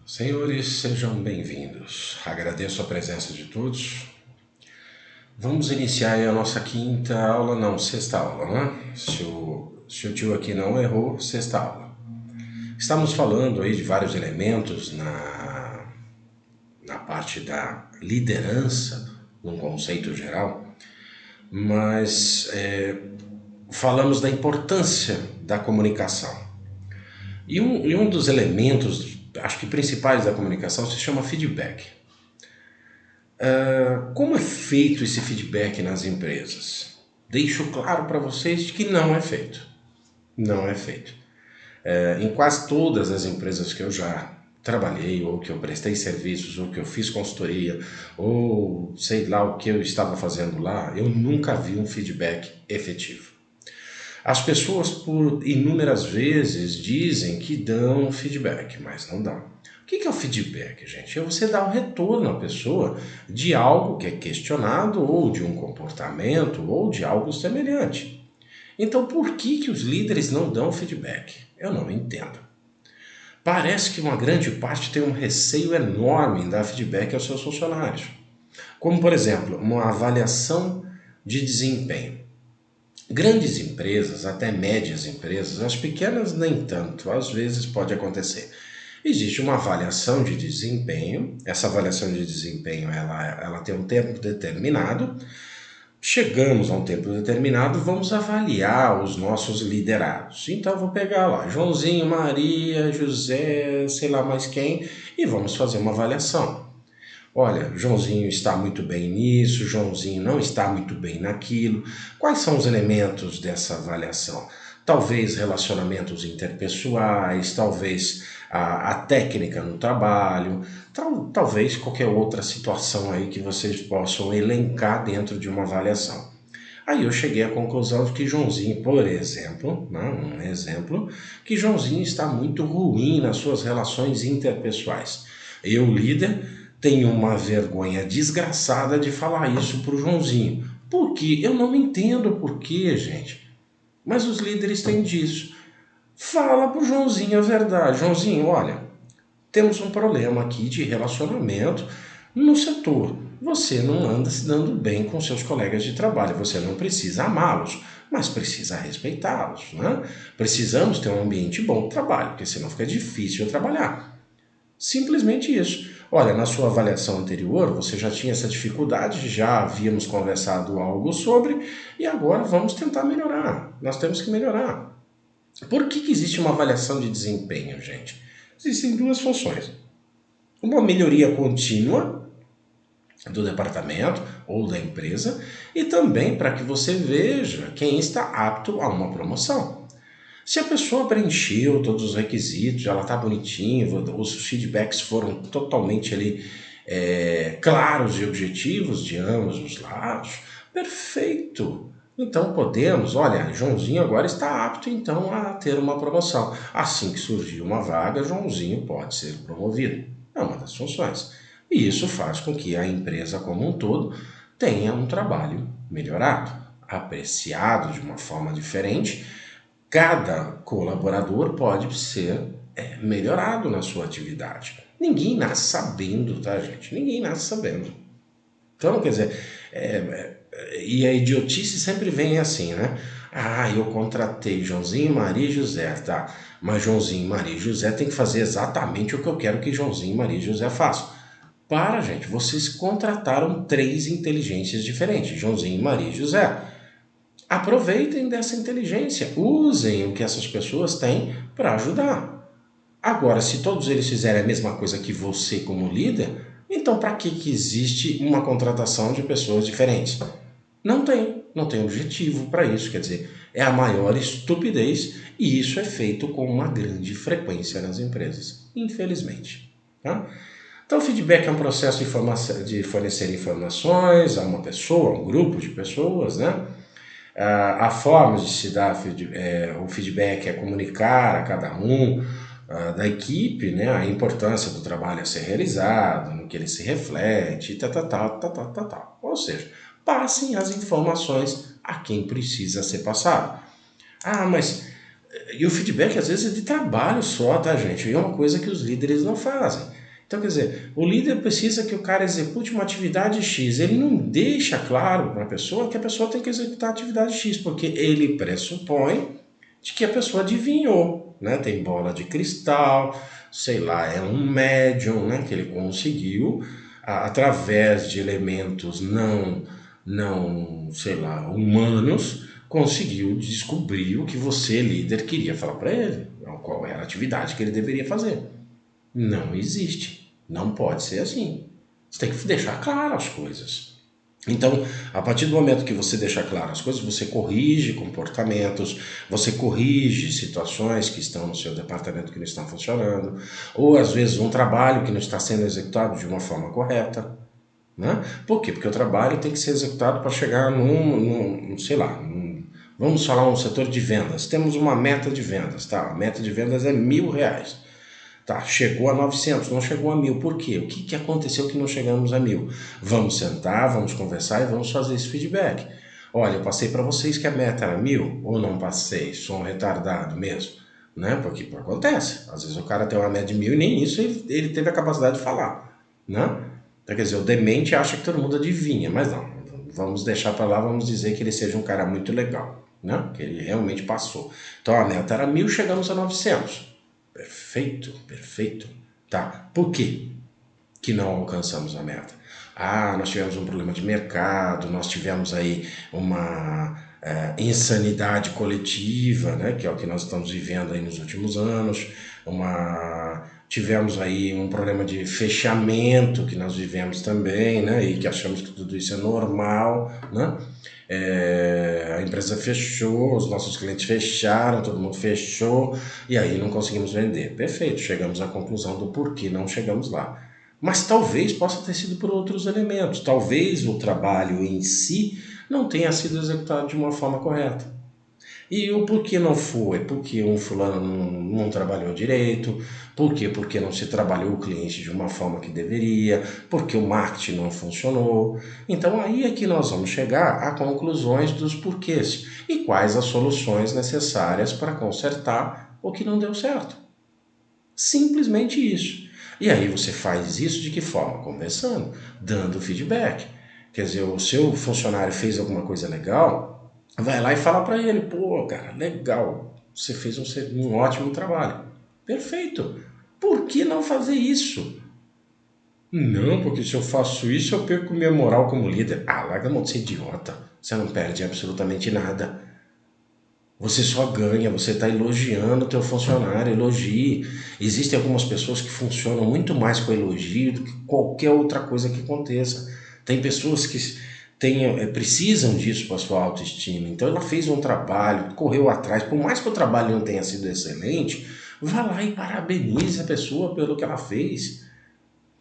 Senhores, sejam bem-vindos. Agradeço a presença de todos. Vamos iniciar aí a nossa quinta aula, não, sexta aula, né? Se o tio aqui não errou, sexta aula. Estamos falando aí de vários elementos na parte da liderança, num conceito geral, mas falamos da importância da comunicação. E um dos elementos, acho que principais da comunicação se chama feedback. Como é feito esse feedback nas empresas? Deixo claro para vocês que não é feito. Não é feito. Em quase todas as empresas que eu já trabalhei, ou que eu prestei serviços, ou que eu fiz consultoria, ou sei lá o que eu estava fazendo lá, eu nunca vi um feedback efetivo. As pessoas, por inúmeras vezes, dizem que dão feedback, mas não dão. O que é o feedback, gente? É você dar um retorno à pessoa de algo que é questionado, ou de um comportamento, ou de algo semelhante. Então, por que os líderes não dão feedback? Eu não entendo. Parece que uma grande parte tem um receio enorme em dar feedback aos seus funcionários. Como, por exemplo, uma avaliação de desempenho. Grandes empresas, até médias empresas, as pequenas nem tanto, às vezes pode acontecer. Existe uma avaliação de desempenho, essa avaliação de desempenho ela tem um tempo determinado. Chegamos a um tempo determinado, vamos avaliar os nossos liderados. Então, eu vou pegar lá Joãozinho, Maria, José, sei lá mais quem, e vamos fazer uma avaliação. Olha, Joãozinho está muito bem nisso, Joãozinho não está muito bem naquilo. Quais são os elementos dessa avaliação? Talvez relacionamentos interpessoais, talvez a técnica no trabalho, talvez qualquer outra situação aí que vocês possam elencar dentro de uma avaliação. Aí eu cheguei à conclusão de que Joãozinho, por exemplo, né, um exemplo, que Joãozinho está muito ruim nas suas relações interpessoais. Eu, líder, tenho uma vergonha desgraçada de falar isso pro Joãozinho. Por quê? Eu não entendo por quê, gente. Mas os líderes têm disso. Fala pro Joãozinho a verdade. Joãozinho, olha, temos um problema aqui de relacionamento no setor. Você não anda se dando bem com seus colegas de trabalho. Você não precisa amá-los, mas precisa respeitá-los, né? Precisamos ter um ambiente bom de trabalho, porque senão fica difícil trabalhar. Simplesmente isso. Olha, na sua avaliação anterior, você já tinha essa dificuldade, já havíamos conversado algo sobre, e agora vamos tentar melhorar. Nós temos que melhorar. Por que existe uma avaliação de desempenho, gente? Existem duas funções. Uma melhoria contínua do departamento ou da empresa, e também para que você veja quem está apto a uma promoção. Se a pessoa preencheu todos os requisitos, ela está bonitinha, os feedbacks foram totalmente ali claros e objetivos de ambos os lados, perfeito. Então podemos, olha, Joãozinho agora está apto então a ter uma promoção. Assim que surgir uma vaga, Joãozinho pode ser promovido. É uma das funções. E isso faz com que a empresa como um todo tenha um trabalho melhorado, apreciado de uma forma diferente. Cada colaborador pode ser melhorado na sua atividade. Ninguém nasce sabendo, tá, gente? Ninguém nasce sabendo. Então, quer dizer, e a idiotice sempre vem assim, né? Ah, eu contratei Joãozinho, Maria e José, tá? Mas Joãozinho, Maria e José tem que fazer exatamente o que eu quero que Joãozinho, Maria e José façam. Para, gente, vocês contrataram três inteligências diferentes, Joãozinho, Maria e José. Aproveitem dessa inteligência, usem o que essas pessoas têm para ajudar. Agora, se todos eles fizerem a mesma coisa que você como líder, então para que existe uma contratação de pessoas diferentes? Não tem objetivo para isso, quer dizer, é a maior estupidez e isso é feito com uma grande frequência nas empresas, infelizmente. Tá? Então, o feedback é um processo de fornecer informações a uma pessoa, a um grupo de pessoas, né? A forma de se dar o feedback é comunicar a cada um da equipe, né, a importância do trabalho a ser realizado, no que ele se reflete, tal. Ou seja, passem as informações a quem precisa ser passado. Ah, mas E o feedback às vezes é de trabalho só, tá, gente? E é uma coisa que os líderes não fazem. Então, quer dizer, o líder precisa que o cara execute uma atividade X. Ele não deixa claro para a pessoa que a pessoa tem que executar a atividade X, porque ele pressupõe de que a pessoa adivinhou, né? Tem bola de cristal, sei lá, é um médium, né? Que ele conseguiu, através de elementos não, sei lá, humanos, conseguiu descobrir o que você, líder, queria falar para ele, qual era a atividade que ele deveria fazer. Não existe. Não pode ser assim. Você tem que deixar claro as coisas. Então, a partir do momento que você deixa claro as coisas, você corrige comportamentos, você corrige situações que estão no seu departamento que não estão funcionando, ou às vezes um trabalho que não está sendo executado de uma forma correta. Né? Por quê? Porque o trabalho tem que ser executado para chegar sei lá, vamos falar um setor de vendas. Temos uma meta de vendas, tá? A meta de vendas é R$ 1.000. Tá, chegou a 900, não chegou a 1.000. Por quê? O que aconteceu que não chegamos a 1.000? Vamos sentar, vamos conversar e vamos fazer esse feedback. Olha, eu passei para vocês que a meta era 1.000 ou não passei? Sou um retardado mesmo, né? Porque acontece. Às vezes o cara tem uma média de 1.000 e nem isso ele teve a capacidade de falar, né? Então, quer dizer, o demente acha que todo mundo adivinha, mas não. Vamos deixar para lá, vamos dizer que ele seja um cara muito legal, né? Que ele realmente passou. Então a meta era 1.000, chegamos a 900. Perfeito, perfeito. Tá, por quê que não alcançamos a meta? Ah, nós tivemos um problema de mercado, nós tivemos aí uma insanidade coletiva, né, que é o que nós estamos vivendo aí nos últimos anos, tivemos aí um problema de fechamento que nós vivemos também, né, e que achamos que tudo isso é normal, né? A empresa fechou, os nossos clientes fecharam, todo mundo fechou e aí não conseguimos vender. Perfeito, chegamos à conclusão do porquê não chegamos lá. Mas talvez possa ter sido por outros elementos. Talvez o trabalho em si não tenha sido executado de uma forma correta. E o porquê não foi? Porque um fulano não trabalhou direito, por quê? Porque não se trabalhou o cliente de uma forma que deveria, porque o marketing não funcionou. Então aí é que nós vamos chegar a conclusões dos porquês e quais as soluções necessárias para consertar o que não deu certo. Simplesmente isso. E aí você faz isso de que forma? Conversando, dando feedback. Quer dizer, o seu funcionário fez alguma coisa legal, vai lá e fala para ele, pô, cara, legal, você fez um ótimo trabalho. Perfeito. Por que não fazer isso? Não, porque se eu faço isso, eu perco minha moral como líder. Ah, larga a mão de ser idiota. Você não perde absolutamente nada. Você só ganha, você está elogiando o teu funcionário, elogie. Existem algumas pessoas que funcionam muito mais com elogio do que qualquer outra coisa que aconteça. Tem pessoas que precisam disso para a sua autoestima. Então ela fez um trabalho, correu atrás, por mais que o trabalho não tenha sido excelente, vá lá e parabenize a pessoa pelo que ela fez.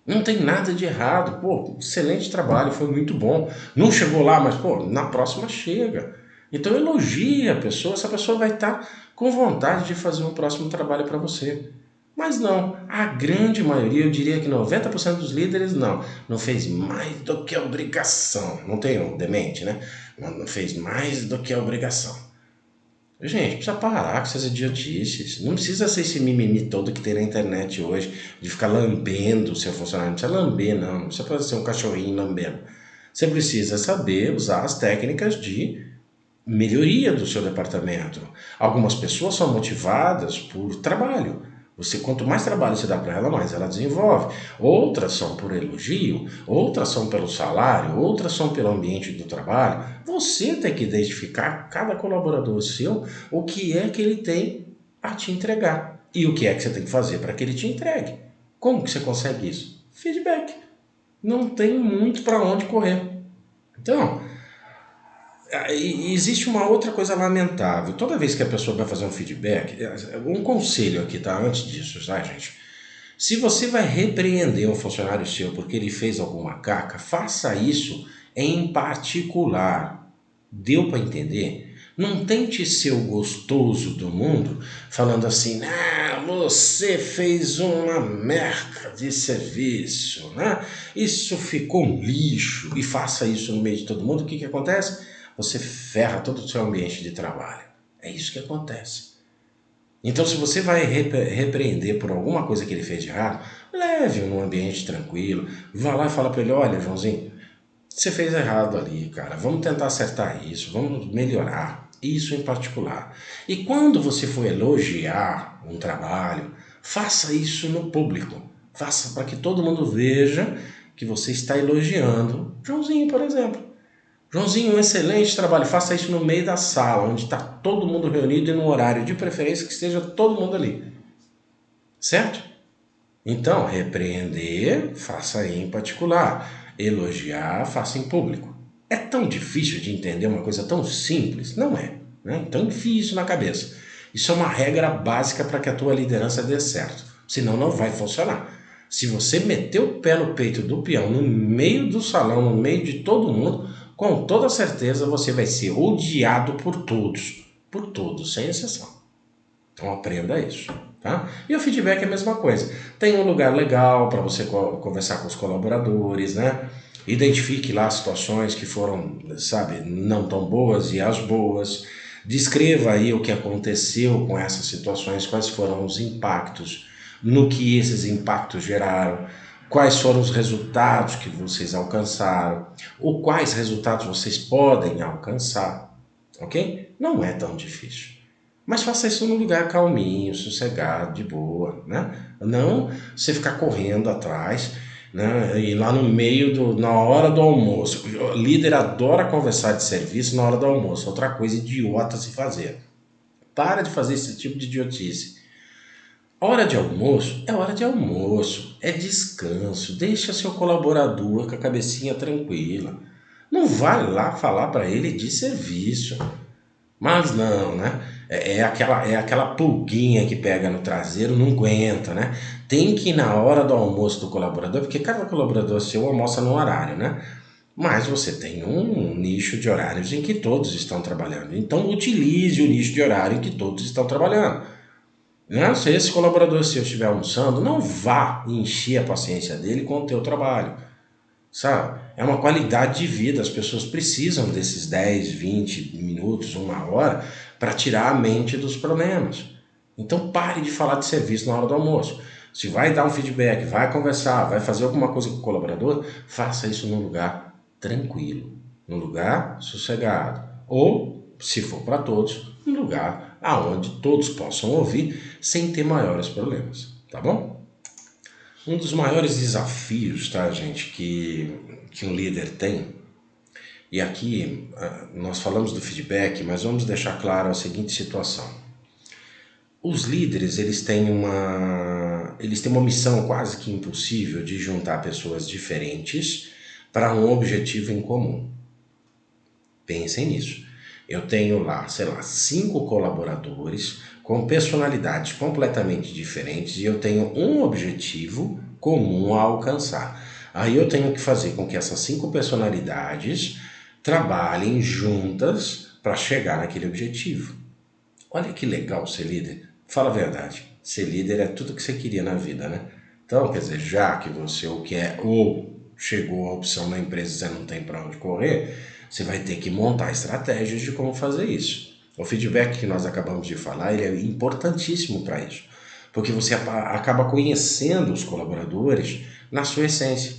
Não tem nada de errado. Pô, excelente trabalho, foi muito bom. Não chegou lá, mas pô, na próxima chega. Então elogie a pessoa, essa pessoa vai estar com vontade de fazer um próximo trabalho para você. Mas não, a grande maioria, eu diria que 90% dos líderes não fez mais do que a obrigação. Não tem um demente, né? Não fez mais do que a obrigação. Gente, precisa parar com essas idiotices. Não precisa ser esse mimimi todo que tem na internet hoje, de ficar lambendo o seu funcionário. Não precisa lamber, não. Não precisa ser um cachorrinho lambendo. Você precisa saber usar as técnicas de melhoria do seu departamento. Algumas pessoas são motivadas por trabalho. Você, quanto mais trabalho você dá para ela, mais ela desenvolve. Outras são por elogio, outras são pelo salário, outras são pelo ambiente do trabalho. Você tem que identificar, cada colaborador seu, o que é que ele tem a te entregar e o que é que você tem que fazer para que ele te entregue. Como que você consegue isso? Feedback. Não tem muito para onde correr. Então, existe uma outra coisa lamentável. Toda vez que a pessoa vai fazer um feedback, um conselho aqui, tá? Antes disso, tá, gente? Se você vai repreender um funcionário seu porque ele fez alguma caca, faça isso em particular. Deu para entender? Não tente ser o gostoso do mundo falando assim, ah, você fez uma merda de serviço, né? Isso ficou um lixo e faça isso no meio de todo mundo. O que acontece? Você ferra todo o seu ambiente de trabalho. É isso que acontece. Então, se você vai repreender por alguma coisa que ele fez de errado, leve-o num ambiente tranquilo. Vá lá e fala para ele: olha, Joãozinho, você fez errado ali, cara. Vamos tentar acertar isso, vamos melhorar. Isso em particular. E quando você for elogiar um trabalho, faça isso no público. Faça para que todo mundo veja que você está elogiando Joãozinho, por exemplo. Joãozinho, um excelente trabalho. Faça isso no meio da sala, onde está todo mundo reunido e no horário de preferência que esteja todo mundo ali. Certo? Então, repreender, faça em particular. Elogiar, faça em público. É tão difícil de entender uma coisa tão simples? Não é. Né? Então, enfie isso na cabeça. Isso é uma regra básica para que a tua liderança dê certo. Senão, não vai funcionar. Se você meter o pé no peito do peão, no meio do salão, no meio de todo mundo, com toda certeza você vai ser odiado por todos, sem exceção. Então aprenda isso, tá? E o feedback é a mesma coisa. Tem um lugar legal para você conversar com os colaboradores, né? Identifique lá situações que foram, sabe, não tão boas e as boas. Descreva aí o que aconteceu com essas situações, quais foram os impactos, no que esses impactos geraram, quais foram os resultados que vocês alcançaram, ou quais resultados vocês podem alcançar, ok? Não é tão difícil. Mas faça isso num lugar calminho, sossegado, de boa, né? Não você ficar correndo atrás, né? E lá no meio na hora do almoço. O líder adora conversar de serviço na hora do almoço. Outra coisa idiota se fazer. Para de fazer esse tipo de idiotice. Hora de almoço é hora de almoço, é descanso. Deixa seu colaborador com a cabecinha tranquila. Não vai lá falar para ele de serviço. Mas não, né? É aquela pulguinha que pega no traseiro, não aguenta, né? Tem que ir na hora do almoço do colaborador, porque cada colaborador seu almoça no horário, né? Mas você tem um nicho de horários em que todos estão trabalhando. Então utilize o nicho de horário em que todos estão trabalhando. Né? Se esse colaborador seu estiver almoçando, não vá encher a paciência dele com o teu trabalho. Sabe? É uma qualidade de vida, as pessoas precisam desses 10, 20 minutos, uma hora, para tirar a mente dos problemas. Então pare de falar de serviço na hora do almoço. Se vai dar um feedback, vai conversar, vai fazer alguma coisa com o colaborador, faça isso num lugar tranquilo, num lugar sossegado. Ou, se for para todos, num lugar aonde todos possam ouvir sem ter maiores problemas. Tá bom? Um dos maiores desafios, tá, gente, que um líder tem, e aqui nós falamos do feedback, mas vamos deixar claro a seguinte situação. Os líderes, eles têm uma missão quase que impossível de juntar pessoas diferentes para um objetivo em comum. Pensem nisso. Eu tenho lá, sei lá, 5 colaboradores com personalidades completamente diferentes e eu tenho um objetivo comum a alcançar. Aí eu tenho que fazer com que essas 5 personalidades trabalhem juntas para chegar naquele objetivo. Olha que legal ser líder. Fala a verdade. Ser líder é tudo que você queria na vida, né? Então, quer dizer, já que você o quer ou chegou a opção na empresa e você não tem para onde correr, você vai ter que montar estratégias de como fazer isso. O feedback que nós acabamos de falar, ele é importantíssimo para isso, porque você acaba conhecendo os colaboradores na sua essência.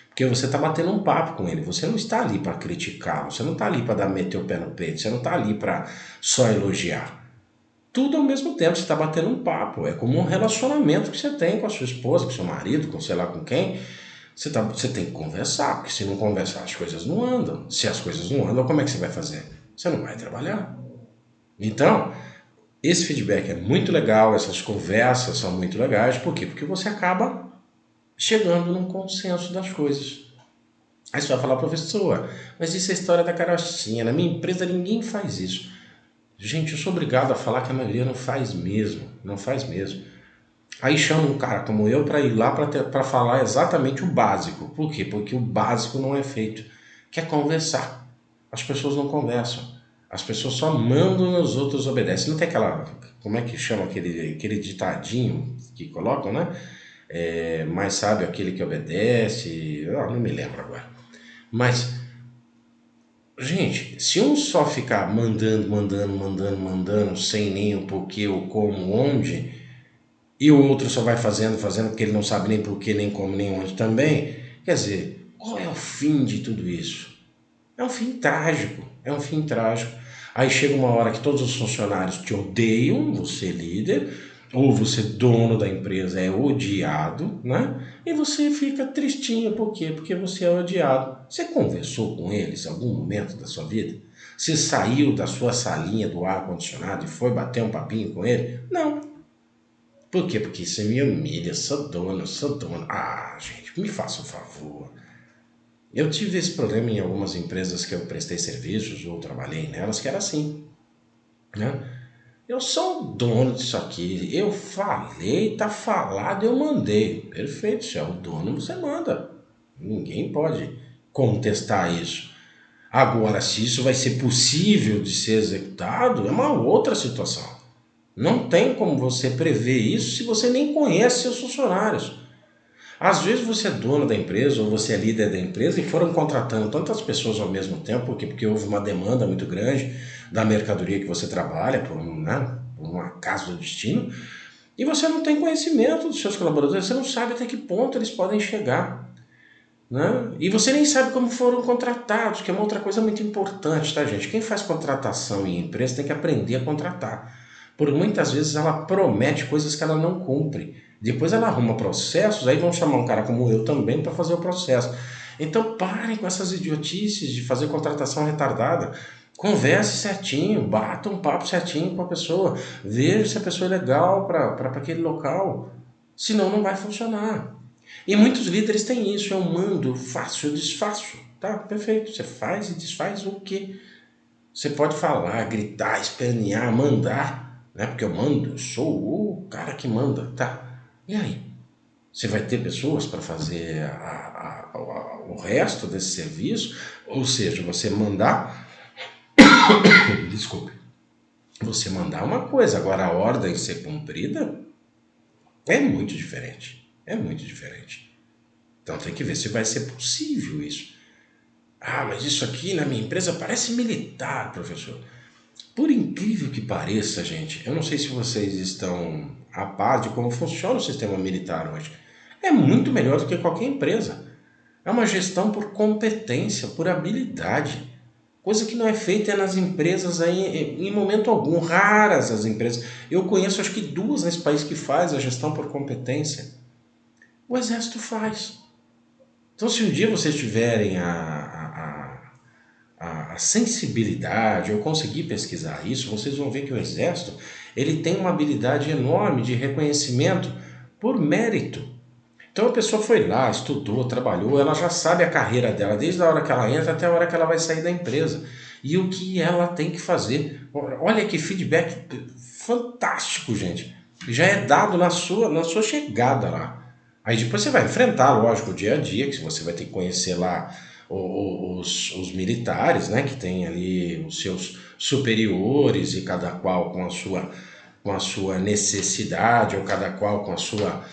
Porque você está batendo um papo com ele, você não está ali para criticá-lo, você não está ali para meter o pé no peito, você não está ali para só elogiar. Tudo ao mesmo tempo, você está batendo um papo. É como um relacionamento que você tem com a sua esposa, com seu marido, com sei lá com quem. Você tem que conversar, porque se não conversar as coisas não andam. Se as coisas não andam, como é que você vai fazer? Você não vai trabalhar. Então, esse feedback é muito legal, essas conversas são muito legais. Por quê? Porque você acaba chegando num consenso das coisas. Aí você vai falar, professor, mas isso é a história da carochinha. Na minha empresa ninguém faz isso. Gente, eu sou obrigado a falar que a maioria não faz mesmo. Não faz mesmo. Aí chama um cara como eu para ir lá para falar exatamente o básico. Por quê? Porque o básico não é feito, que é conversar. As pessoas não conversam. As pessoas só mandam e os outros obedecem. Não tem aquela, como é que chama aquele ditadinho que colocam, né? Mais sábio aquele que obedece. Eu não me lembro agora. Mas Gente, se um só ficar mandando, sem nem o porquê, ou como, onde, e o outro só vai fazendo, porque ele não sabe nem porquê, nem como, nem onde também, quer dizer, qual é o fim de tudo isso? É um fim trágico, é um fim trágico. Aí chega uma hora que todos os funcionários te odeiam, você líder, ou você dono da empresa é odiado, né? E você fica tristinho, por quê? Porque você é odiado. Você conversou com eles em algum momento da sua vida? Você saiu da sua salinha do ar-condicionado e foi bater um papinho com ele? Não. Por quê? Porque você me humilha, sou dono, sou dono. Ah, gente, me faça um favor. Eu tive esse problema em algumas empresas que eu prestei serviços ou trabalhei nelas, que era assim, né? Eu sou o dono disso aqui, eu falei, tá falado, eu mandei. Perfeito, se é o dono, você manda. Ninguém pode contestar isso. Agora, se isso vai ser possível de ser executado, é uma outra situação. Não tem como você prever isso se você nem conhece seus funcionários. Às vezes você é dono da empresa ou você é líder da empresa e foram contratando tantas pessoas ao mesmo tempo, porque houve uma demanda muito grande da mercadoria que você trabalha, por um acaso do destino, e você não tem conhecimento dos seus colaboradores, você não sabe até que ponto eles podem chegar. Né? E você nem sabe como foram contratados, que é uma outra coisa muito importante, tá, gente? Quem faz contratação em empresa tem que aprender a contratar. Por muitas vezes ela promete coisas que ela não cumpre. Depois ela arruma processos, aí vão chamar um cara como eu também para fazer o processo. Então parem com essas idiotices de fazer contratação retardada. Converse certinho, bata um papo certinho com a pessoa. Veja se a pessoa é legal para aquele local. Senão não vai funcionar. E muitos líderes têm isso, eu mando, eu faço, eu desfaço. Tá, perfeito. Você faz e desfaz o quê? Você pode falar, gritar, espernear, mandar, né? Porque eu mando, eu sou o cara que manda, tá? E aí? Você vai ter pessoas para fazer o resto desse serviço? Ou seja, você mandar, desculpe, você mandar uma coisa, agora a ordem ser cumprida é muito diferente. É muito diferente. Então tem que ver se vai ser possível isso. Ah, mas isso aqui na minha empresa parece militar, professor. Por incrível que pareça, gente, eu não sei se vocês estão a par de como funciona o sistema militar hoje. É muito melhor do que qualquer empresa. É uma gestão por competência, por habilidade. Coisa que não é feita nas empresas aí em momento algum. Raras as empresas. Eu conheço acho que duas nesse país que faz a gestão por competência. O Exército faz. Então, se um dia vocês tiverem a sensibilidade ou conseguir pesquisar isso, vocês vão ver que o Exército ele tem uma habilidade enorme de reconhecimento por mérito. Então a pessoa foi lá, estudou, trabalhou, ela já sabe a carreira dela, desde a hora que ela entra até a hora que ela vai sair da empresa. E o que ela tem que fazer. Olha que feedback fantástico, gente. Já é dado na sua chegada lá. Aí depois você vai enfrentar, lógico, o dia a dia, que você vai ter que conhecer lá os militares, né, que tem ali os seus superiores e cada qual com a sua necessidade, ou cada qual com a sua,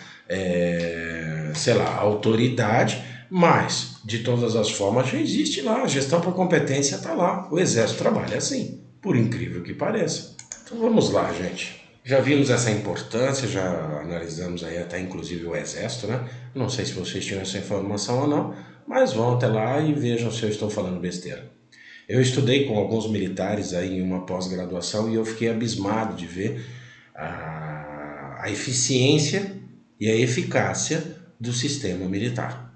sei lá, autoridade, mas de todas as formas já existe lá, a gestão por competência está lá, o Exército trabalha assim, por incrível que pareça. Então vamos lá, gente. Já vimos essa importância, já analisamos aí até inclusive o Exército, né? Não sei se vocês tinham essa informação ou não, mas vão até lá e vejam se eu estou falando besteira. Eu estudei com alguns militares aí em uma pós-graduação e eu fiquei abismado de ver a eficiência e a eficácia do sistema militar.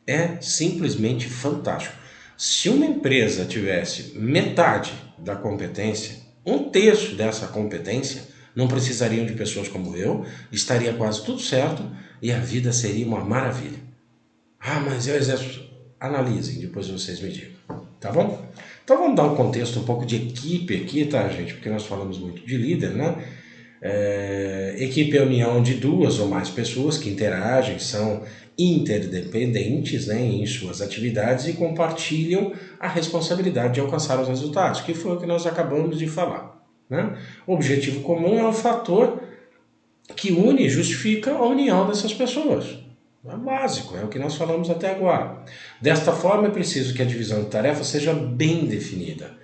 É simplesmente fantástico. Se uma empresa tivesse metade da competência, um terço dessa competência, não precisariam de pessoas como eu, estaria quase tudo certo e a vida seria uma maravilha. Ah, mas é o Exército. Analisem, depois vocês me digam. Tá bom? Então vamos dar um contexto um pouco de equipe aqui, tá, gente? Porque nós falamos muito de líder, né? Equipe é a união de duas ou mais pessoas que interagem, são interdependentes, né, em suas atividades e compartilham a responsabilidade de alcançar os resultados, que foi o que nós acabamos de falar. Né? O objetivo comum é um fator que une e justifica a união dessas pessoas. É básico, é o que nós falamos até agora. Desta forma, é preciso que a divisão de tarefas seja bem definida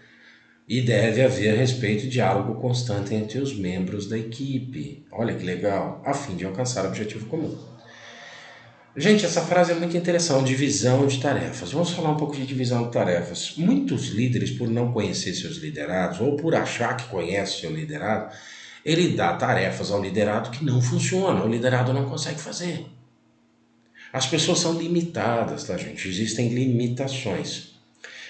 e deve haver respeito e diálogo constante entre os membros da equipe. Olha que legal, a fim de alcançar o objetivo comum. Gente, essa frase é muito interessante, divisão de tarefas. Vamos falar um pouco de divisão de tarefas. Muitos líderes, por não conhecer seus liderados ou por achar que conhece seu liderado, ele dá tarefas ao liderado que não funcionam, o liderado não consegue fazer. As pessoas são limitadas, tá, gente? Existem limitações.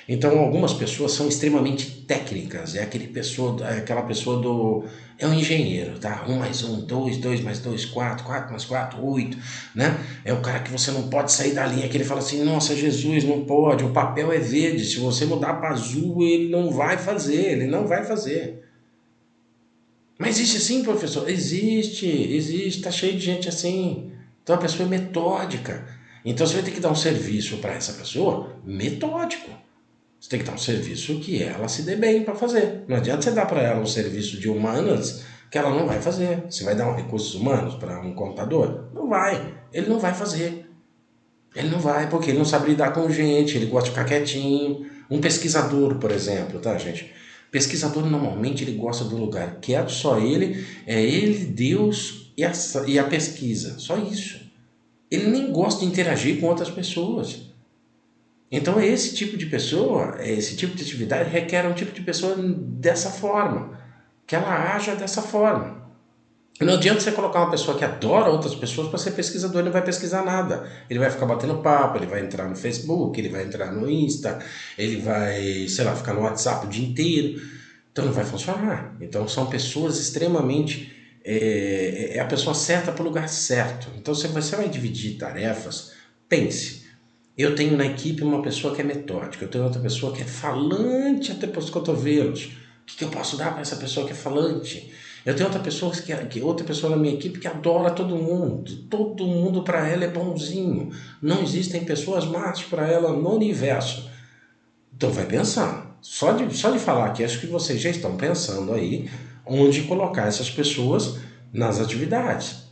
Então, algumas pessoas são extremamente técnicas. Aquela pessoa do... É um engenheiro, tá? 1 mais 1, 2, 2 mais 2, 4, 4 mais 4, 8, né? É o cara que você não pode sair da linha, que ele fala assim, nossa, Jesus, não pode, o papel é verde, se você mudar para azul, ele não vai fazer. Mas existe sim, professor? Existe, tá cheio de gente assim. Então a pessoa é metódica. Então você vai ter que dar um serviço para essa pessoa metódico. Você tem que dar um serviço que ela se dê bem para fazer. Não adianta você dar para ela um serviço de humanas que ela não vai fazer. Você vai dar um recursos humanos para um contador? Não vai. Ele não vai fazer. Ele não vai, porque ele não sabe lidar com gente, ele gosta de ficar quietinho. Um pesquisador, por exemplo, tá, gente? Pesquisador, normalmente, ele gosta do lugar quieto, só ele, é ele, Deus e a pesquisa. Só isso. Ele nem gosta de interagir com outras pessoas. Então, esse tipo de pessoa, esse tipo de atividade requer um tipo de pessoa dessa forma, que ela haja dessa forma. Não adianta você colocar uma pessoa que adora outras pessoas para ser pesquisador, ele não vai pesquisar nada. Ele vai ficar batendo papo, ele vai entrar no Facebook, ele vai entrar no Insta, ele vai, sei lá, ficar no WhatsApp o dia inteiro. Então não vai funcionar. Então são pessoas extremamente... É a pessoa certa para o lugar certo. Então se você vai dividir tarefas, pense. Eu tenho na equipe uma pessoa que é metódica, eu tenho outra pessoa que é falante até para os cotovelos. O que eu posso dar para essa pessoa que é falante? Eu tenho outra pessoa na minha equipe que adora todo mundo para ela é bonzinho. Não existem pessoas más para ela no universo. Então vai pensando. Só de falar aqui, acho que vocês já estão pensando aí onde colocar essas pessoas nas atividades.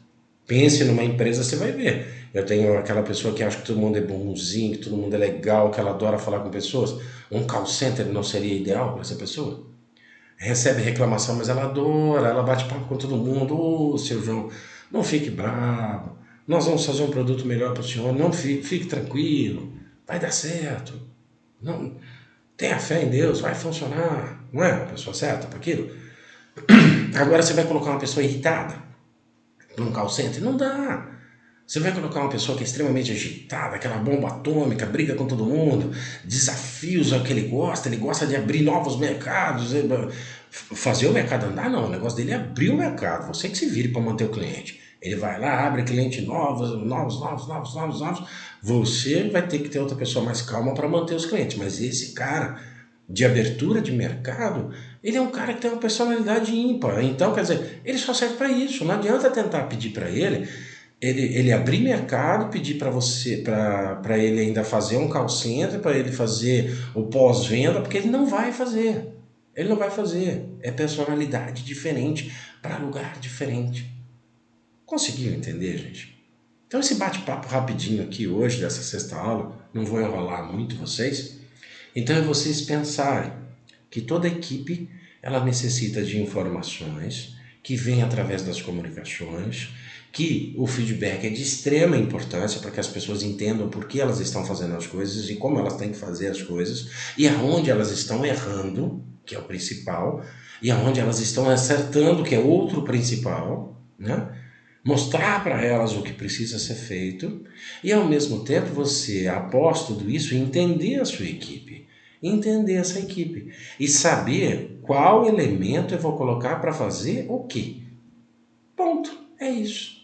Pense numa empresa, você vai ver. Eu tenho aquela pessoa que acha que todo mundo é bonzinho, que todo mundo é legal, que ela adora falar com pessoas. Um call center não seria ideal para essa pessoa? Recebe reclamação, mas ela adora, ela bate papo com todo mundo. Ô, seu João, não fique bravo. Nós vamos fazer um produto melhor para o senhor. Não fique tranquilo. Vai dar certo. Não, tenha fé em Deus, vai funcionar. Não é a pessoa certa para aquilo? Agora você vai colocar uma pessoa irritada num call center? Não dá. Você vai colocar uma pessoa que é extremamente agitada, aquela bomba atômica, briga com todo mundo, desafios ao que ele gosta de abrir novos mercados, fazer o mercado andar, não, o negócio dele é abrir o mercado, você que se vire para manter o cliente. Ele vai lá, abre cliente novos, você vai ter que ter outra pessoa mais calma para manter os clientes, mas esse cara de abertura de mercado, ele é um cara que tem uma personalidade ímpar, então, quer dizer, ele só serve para isso, não adianta tentar pedir para ele abrir mercado, pedir para você, para ele ainda fazer um call center, para ele fazer o pós-venda, porque ele não vai fazer. Ele não vai fazer. É personalidade diferente para lugar diferente. Conseguiu entender, gente? Então esse bate-papo rapidinho aqui hoje, dessa sexta aula, não vou enrolar muito vocês. Então é vocês pensarem que toda equipe, ela necessita de informações que vêm através das comunicações, que o feedback é de extrema importância para que as pessoas entendam por que elas estão fazendo as coisas e como elas têm que fazer as coisas e aonde elas estão errando, que é o principal, e aonde elas estão acertando, que é outro principal, né? Mostrar para elas o que precisa ser feito e ao mesmo tempo você, após tudo isso, entender a sua equipe, entender essa equipe e saber qual elemento eu vou colocar para fazer o quê. Ponto, é isso.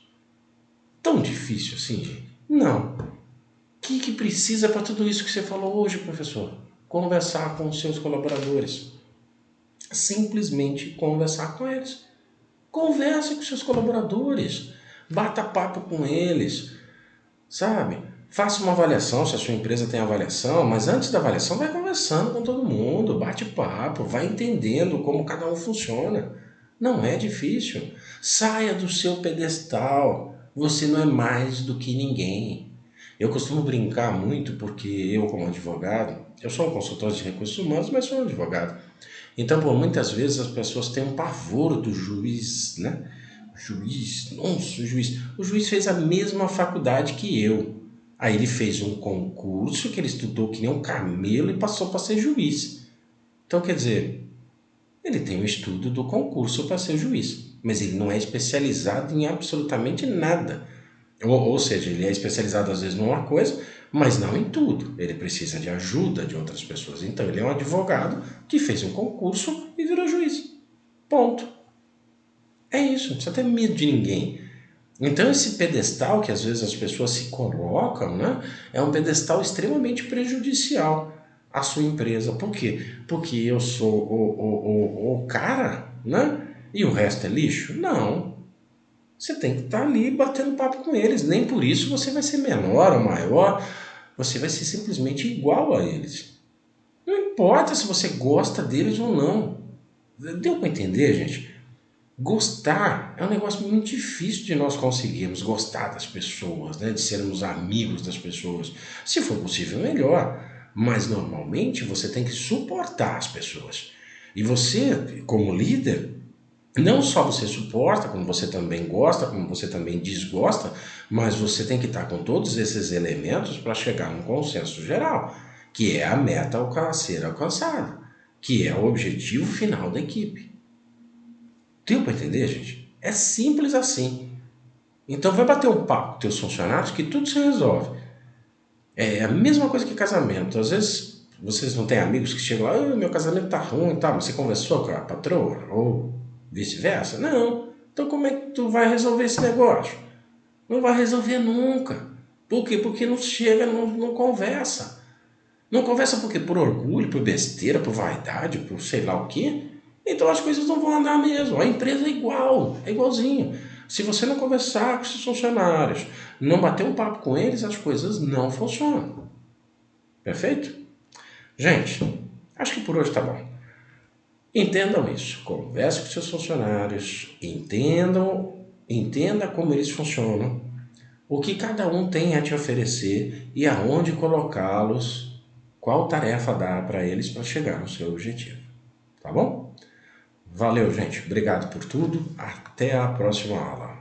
Tão difícil assim, gente? Não. O que precisa para tudo isso que você falou hoje, professor? Conversar com os seus colaboradores. Simplesmente conversar com eles. Converse com seus colaboradores. Bata papo com eles. Sabe? Faça uma avaliação, se a sua empresa tem avaliação, mas antes da avaliação vai conversando com todo mundo, bate papo, vai entendendo como cada um funciona. Não é difícil. Saia do seu pedestal. Você não é mais do que ninguém. Eu costumo brincar muito porque eu, como advogado, eu sou um consultor de recursos humanos, mas sou um advogado. Então, por muitas vezes as pessoas têm um pavor do juiz, né? O juiz, nossa, o juiz. O juiz fez a mesma faculdade que eu. Aí ele fez um concurso que ele estudou que nem um camelo e passou para ser juiz. Então, quer dizer, ele tem o estudo do concurso para ser juiz, mas ele não é especializado em absolutamente nada. Ou seja, ele é especializado às vezes numa coisa, mas não em tudo. Ele precisa de ajuda de outras pessoas. Então, ele é um advogado que fez um concurso e virou juiz. Ponto. É isso, não precisa ter medo de ninguém. Então, esse pedestal que às vezes as pessoas se colocam, né, é um pedestal extremamente prejudicial à sua empresa. Por quê? Porque eu sou o cara, né? E o resto é lixo? Não. Você tem que estar ali batendo papo com eles. Nem por isso você vai ser menor ou maior. Você vai ser simplesmente igual a eles. Não importa se você gosta deles ou não. Deu para entender, gente? Gostar é um negócio muito difícil de nós conseguirmos gostar das pessoas, né? De sermos amigos das pessoas. Se for possível, melhor. Mas normalmente você tem que suportar as pessoas. E você, como líder, não só você suporta, como você também gosta, como você também desgosta, mas você tem que estar com todos esses elementos para chegar a um consenso geral, que é a meta a ser alcançada, que é o objetivo final da equipe. Deu para entender, gente? É simples assim. Então vai bater um papo com teus funcionários que tudo se resolve. É a mesma coisa que casamento. Às vezes vocês não têm amigos que chegam lá, ah, meu casamento tá ruim e tal, mas você conversou com a patroa? Ou vice-versa? Não. Então como é que tu vai resolver esse negócio? Não vai resolver nunca. Por quê? Porque não chega, não conversa. Não conversa por quê? Por orgulho, por besteira, por vaidade, por sei lá o quê. Então as coisas não vão andar mesmo. A empresa é igual, é igualzinho. Se você não conversar com seus funcionários, não bater um papo com eles, as coisas não funcionam. Perfeito? Gente, acho que por hoje tá bom. Entendam isso. Converse com seus funcionários, entenda como eles funcionam, o que cada um tem a te oferecer e aonde colocá-los, qual tarefa dá para eles para chegar no seu objetivo. Tá bom? Valeu, gente. Obrigado por tudo. Até a próxima aula.